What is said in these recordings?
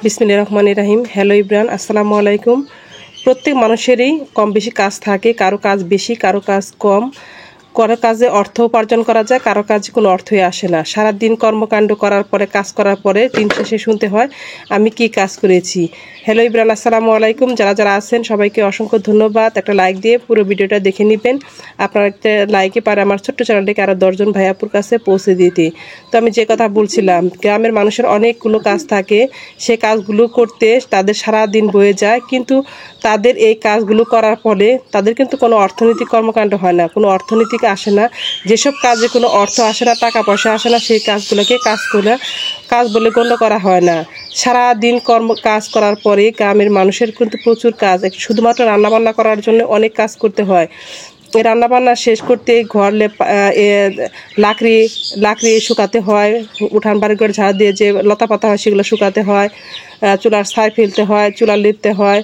বিসমিল্লাহির রহমানির রহিম। হ্যালো ইব্রান, আসসালামু আলাইকুম। প্রত্যেক মানুষেরই কম বেশি কাজ থাকে, কারো কাজ বেশি, কারো কাজ কম। কারো কাজে অর্থ উপার্জন করা যায়, কারো কাজে কোনো অর্থই আসে না। সারাদিন কর্মকাণ্ড করার পরে, কাজ করার পরে দিন শেষে শুনতে হয় আমি কি কাজ করেছি। হ্যালো ইব্রান, আসসালামু আলাইকুম। যারা যারা আছেন সবাইকে অসংখ্য ধন্যবাদ। একটা লাইক দিয়ে পুরো ভিডিওটা দেখে নেবেন। আপনার একটা লাইকে পারে আমার ছোট্ট চ্যানেলটিকে আরও 10 জন ভাইয়াপুর কাছে পৌঁছে দিতে। তো আমি যে কথা বলছিলাম, গ্রামের মানুষের অনেকগুলো কাজ থাকে, সে কাজগুলো করতে তাদের সারা দিন বয়ে যায়, কিন্তু তাদের এই কাজগুলো করার ফলে তাদের কিন্তু কোনো অর্থনৈতিক কর্মকাণ্ড হয় না, কোনো অর্থনীতিকে আসে না। যেসব কাজে কোনো অর্থ আসে না, টাকা পয়সা আসে না, সেই কাজগুলোকে কাজ বলে গণ্য করা হয় না। সারা দিন কাজ করার পরে গ্রামের মানুষের কিন্তু প্রচুর কাজ, শুধুমাত্র রান্নাবান্না করার জন্য অনেক কাজ করতে হয়। রান্নাবান্না শেষ করতে ঘর লাকড়ি শুকাতে হয়, উঠান বাড়ি করে ঝাড় দিয়ে যে লতা পাতা হয় সেগুলো শুকাতে হয়, চুলার ছাই ফেলতে হয়, চুলা লিপতে হয়,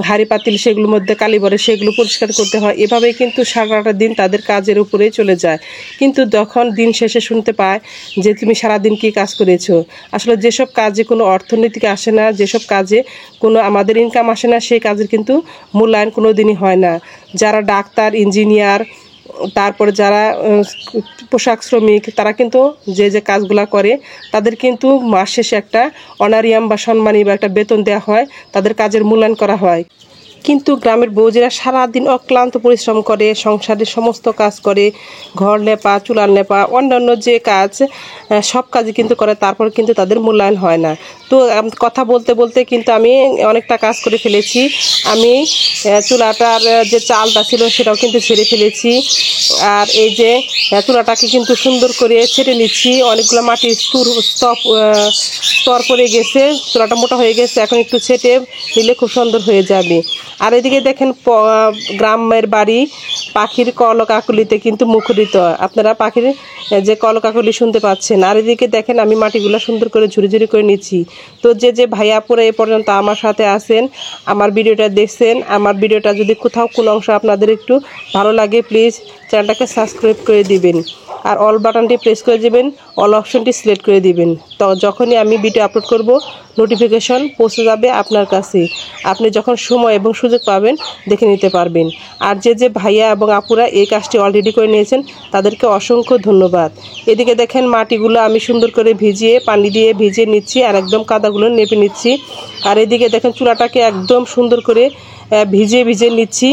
হাঁড়ি পাতিল সেগুলোর মধ্যে কালি বলে সেগুলো পরিষ্কার করতে হয়। এভাবেই কিন্তু সারাটা দিন তাদের কাজের উপরেই চলে যায়। কিন্তু যখন দিন শেষে শুনতে পায় যে তুমি সারাদিন কি কাজ করেছো, আসলে যেসব কাজে কোনো অর্থনীতিকে আসে না, যেসব কাজে কোনো আমাদের ইনকাম আসে না, সেই কাজের কিন্তু মূল্যায়ন কোনো দিনই হয় না। যারা ডাক্তার, ইঞ্জিনিয়ার, তারপরে যারা পোশাক শ্রমিক, তারা কিন্তু যে কাজগুলা করে তাদের কিন্তু মাস শেষে একটা অনারিয়াম বা সম্মানী বা একটা বেতন দেওয়া হয়, তাদের কাজের মূল্যায়ন করা হয়। কিন্তু গ্রামের বউজেরা সারাদিন অক্লান্ত পরিশ্রম করে, সংসারের সমস্ত কাজ করে, ঘর লেপা, চুলার লেপা, অন্যান্য যে কাজ সব কাজই কিন্তু করে, তারপর কিন্তু তাদের মূল্যায়ন হয় না। তো কথা বলতে বলতে কিন্তু আমি অনেকটা কাজ করে ফেলেছি। আমি চুলাটার যে চালটা ছিল সেটাও কিন্তু ছেড়ে ফেলেছি। আর এই যে চুলাটাকে কিন্তু সুন্দর করে ছেড়ে নিচ্ছি। অনেকগুলো মাটির স্তর পড়ে গেছে, চুলাটা মোটা হয়ে গেছে, এখন একটু ছেটে দিলে খুব সুন্দর হয়ে যাবে। আর এদিকে দেখেন গ্রামের বাড়ি পাখির কলকাকলিতে কিন্তু মুখরিত, আপনারা পাখির যে কলকাকলি শুনতে পাচ্ছেন। আর এদিকে দেখেন আমি মাটিগুলো সুন্দর করে ঝুড়ি ঝুড়ি করে নিচ্ছি। তো যে ভাইয়া পরে এ পর্যন্ত আমার সাথে আছেন, আমার ভিডিওটা দেখছেন, আমার ভিডিওটা যদি কোথাও কোনো অংশ আপনাদের একটু ভালো লাগে, প্লিজ চ্যানেলটাকে সাবস্ক্রাইব করে দিবেন আর অল বাটনটি প্রেস করে দিবেন, অল অপশনটি সিলেক্ট করে দিবেন। তো যখনই আমি ভিডিও আপলোড করব নোটিফিকেশন পৌঁছে যাবে আপনার কাছে, আপনি যখন সময় এবং সুযোগ পাবেন দেখে নিতে পারবেন। আর যে ভাইয়া এবং আপুরা এই কাজটি অলরেডি করে নিয়েছেন তাদেরকে অসংখ্য ধন্যবাদ। এদিকে দেখেন মাটিগুলো আমি সুন্দর করে পানি দিয়ে ভিজিয়ে নিচ্ছি আর একদম কাদাগুলো নেপে নিচ্ছি। আর এদিকে দেখেন চুলাটাকে একদম সুন্দর করে ভিজিয়ে নিচ্ছি।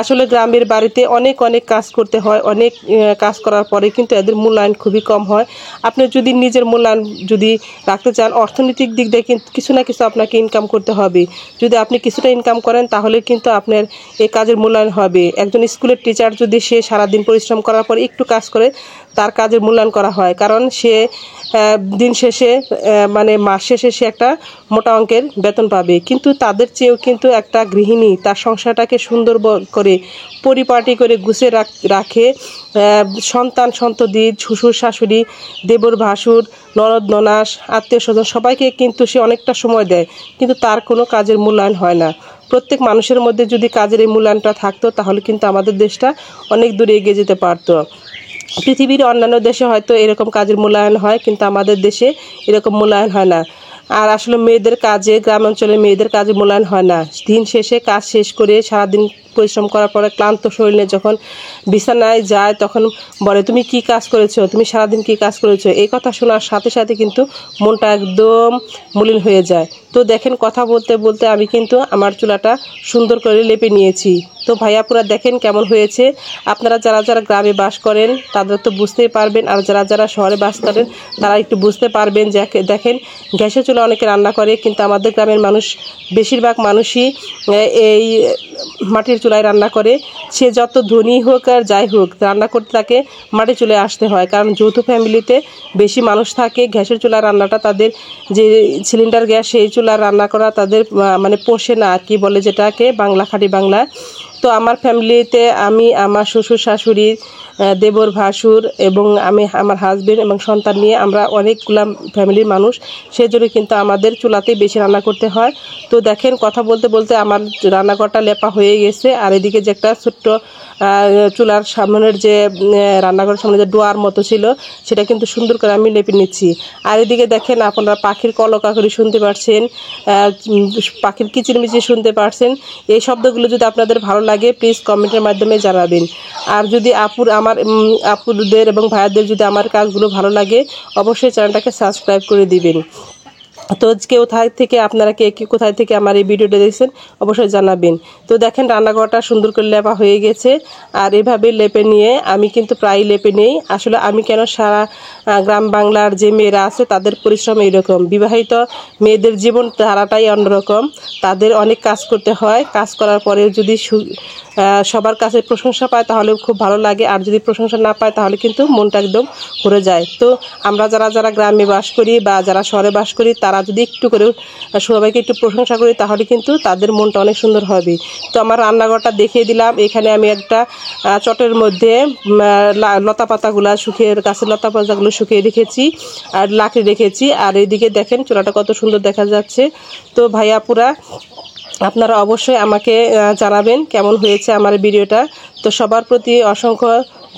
আসলে গ্রামের বাড়িতে অনেক কাজ করতে হয়, অনেক কাজ করার পরে কিন্তু এদের মূল্যায়ন খুবই কম হয়। আপনি যদি নিজের মূল্যায়ন যদি রাখতে চান, অর্থনৈতিক দিক দিয়ে কিন্তু কিছু না কিছু আপনাকে ইনকাম করতে হবে। যদি আপনি কিছুটা ইনকাম করেন তাহলে কিন্তু আপনার এই কাজের মূল্যায়ন হবে। একজন স্কুলের টিচার যদি সে সারাদিন পরিশ্রম করার পর একটু কাজ করে, তার কাজের মূল্যায়ন করা হয়, কারণ সে দিন শেষে মানে মাস শেষে সে একটা মোটা অঙ্কের বেতন পাবে। কিন্তু তাদের চেয়েও কিন্তু একটা গৃহিণী তার সংসারটাকে সুন্দর করে পরিপাটি করে গুছিয়ে রাখে, সন্ততি, শ্বশুর শাশুড়ি, দেবর ভাসুর, ননদ ননাস, আত্মীয় স্বজন সবাইকে কিন্তু সে অনেকটা সময় দেয়, কিন্তু তার কোনো কাজের মূল্যায়ন হয় না। প্রত্যেক মানুষের মধ্যে যদি কাজের এই মূল্যায়নটা থাকতো তাহলে কিন্তু আমাদের দেশটা অনেক দূরে এগিয়ে যেতে পারতো। পৃথিবীর অন্যান্য দেশে হয়তো এরকম কাজের মূল্যায়ন হয়, কিন্তু আমাদের দেশে এরকম মূল্যায়ন হয় না। আর আসলে মেয়েদের কাজে, গ্রাম অঞ্চলে মেয়েদের কাজে মূল্যায়ন হয় না। দিন শেষে কাজ শেষ করে সারাদিন পরিশ্রম করার পরে ক্লান্ত শরীরে যখন বিছানায় যায় তখন বলে তুমি কি কাজ করেছো, তুমি সারাদিন কি কাজ করেছো। এই কথা শোনার সাথে সাথে কিন্তু মনটা একদম মলিন হয়ে যায়। তো দেখেন কথা বলতে বলতে আমি কিন্তু আমার চুলাটা সুন্দর করে লেপে নিয়েছি। তো ভাইয়াপুরা দেখেন কেমন হয়েছে। আপনারা যারা গ্রামে বাস করেন তাদের তো বুঝতেই পারবেন, আর যারা শহরে বাস করেন তারা একটু বুঝতে পারবেন যে দেখেন গ্যাসের চুলা অনেকে রান্না করে, কিন্তু আমাদের গ্রামের মানুষ বেশিরভাগ মানুষই এই মাটির চুলায় রান্না করে। সে যত ধনী হোক আর যাই হোক, রান্না করতে তাকে মাটির চুলায় আসতে হয়, কারণ যৌথ ফ্যামিলিতে বেশি মানুষ থাকে। গ্যাসের চুলার রান্নাটা তাদের যে সিলিন্ডার গ্যাস, সেই চুলার রান্না করা তাদের মানে পোষে না আর কি বলে, যেটাকে বাংলা খাঁটি বাংলা। তো আমার ফ্যামিলিতে আমি, আমার শ্বশুর শাশুড়ি, দেবর ভাসুর এবং আমি আমার হাজবেন্ড এবং সন্তান নিয়ে আমরা অনেকগুলা ফ্যামিলির মানুষ, সেজন্য কিন্তু আমাদের চুলাতেই বেশি রান্না করতে হয়। তো দেখেন কথা বলতে বলতে আমার রান্নাঘরটা লেপা হয়ে গেছে। আর এদিকে যে একটা ছোট্ট চুলার সামনের যে রান্নাঘরের সামনে যে ডোয়ার মতো ছিল সেটা কিন্তু সুন্দর করে আমি লেপে নিচ্ছি। আর এদিকে দেখেন আপনারা পাখির কলকাকলি শুনতে পাচ্ছেন, পাখির কিচিরমিচির শুনতে পাচ্ছেন। এই শব্দগুলো যদি আপনাদের ভালো লাগে প্লিজ কমেন্টের মাধ্যমে জানাবেন। আর যদি আপুদের এবং ভাইয়াদের যদি আমার কাজগুলো ভালো লাগে অবশ্যই চ্যানেলটাকে সাবস্ক্রাইব করে দিবেন। তো আপনারা কে কোথায় থেকে আমার এই ভিডিওটা দেখছেন অবশ্যই জানাবেন। তো দেখেন রান্নাঘরটা সুন্দর করে লেপা হয়ে গেছে। আর এভাবে লেপে নিয়ে আমি কিন্তু প্রায় লেপে নেই। আসলে আমি কেন, সারা গ্রাম বাংলার যে মেয়েরা আছে তাদের পরিশ্রম এইরকম, বিবাহিত মেয়েদের জীবন ধারাটাই অন্যরকম। তাদের অনেক কাজ করতে হয়, কাজ করার পরে যদি সবার কাছে প্রশংসা পায় তাহলে খুব ভালো লাগে, আর যদি প্রশংসা না পায় তাহলে কিন্তু মনটা একদম ভরে যায়। তো আমরা যারা গ্রামে বাস করি বা যারা শহরে বাস করি তারা যদি একটু করে সবাইকে একটু প্রশংসা করি তাহলে কিন্তু তাদের মনটা অনেক সুন্দর হবে। তো আমার রান্নাঘরটা দেখিয়ে দিলাম। এখানে আমি একটা চটের মধ্যে লতা পাতাগুলা শুকিয়ে, গাছের লতা পাতাগুলো শুকিয়ে রেখেছি আর লাকড়ি রেখেছি। আর এইদিকে দেখেন চুলাটা কত সুন্দর দেখা যাচ্ছে। তো ভাইয়াপুরা আপনারা অবশ্যই আমাকে জানাবেন কেমন হয়েছে আমার ভিডিওটা। তো সবার প্রতি অসংখ্য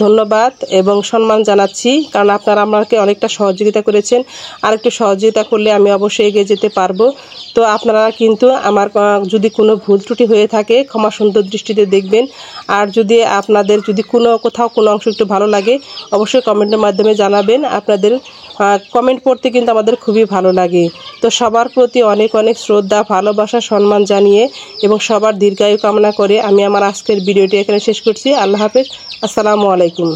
ধন্যবাদ এবং সম্মান জানাচ্ছি, কারণ আপনারা আমাকে অনেকটা সহযোগিতা করেছেন। আর একটু সহযোগিতা করলে আমি অবশ্যই এগিয়ে যেতে পারবো। তো আপনারা কিন্তু আমার যদি কোনো ভুল ত্রুটি হয়ে থাকে ক্ষমা সুন্দর দৃষ্টিতে দেখবেন। আর যদি আপনাদের যদি কোথাও কোনো অংশ একটু ভালো লাগে অবশ্যই কমেন্টের মাধ্যমে জানাবেন। আপনাদের কমেন্ট পড়তে কিন্তু আমাদের খুবই ভালো লাগে। তো সবার প্রতি অনেক অনেক শ্রদ্ধা, ভালোবাসা, সম্মান জানিয়ে এবং সবার দীর্ঘায়ু কামনা করে আমি আমার আজকের ভিডিওটি এখানে শেষ করছি। আল্লাহ হাফেজ, আসসালামু আলাইকুম।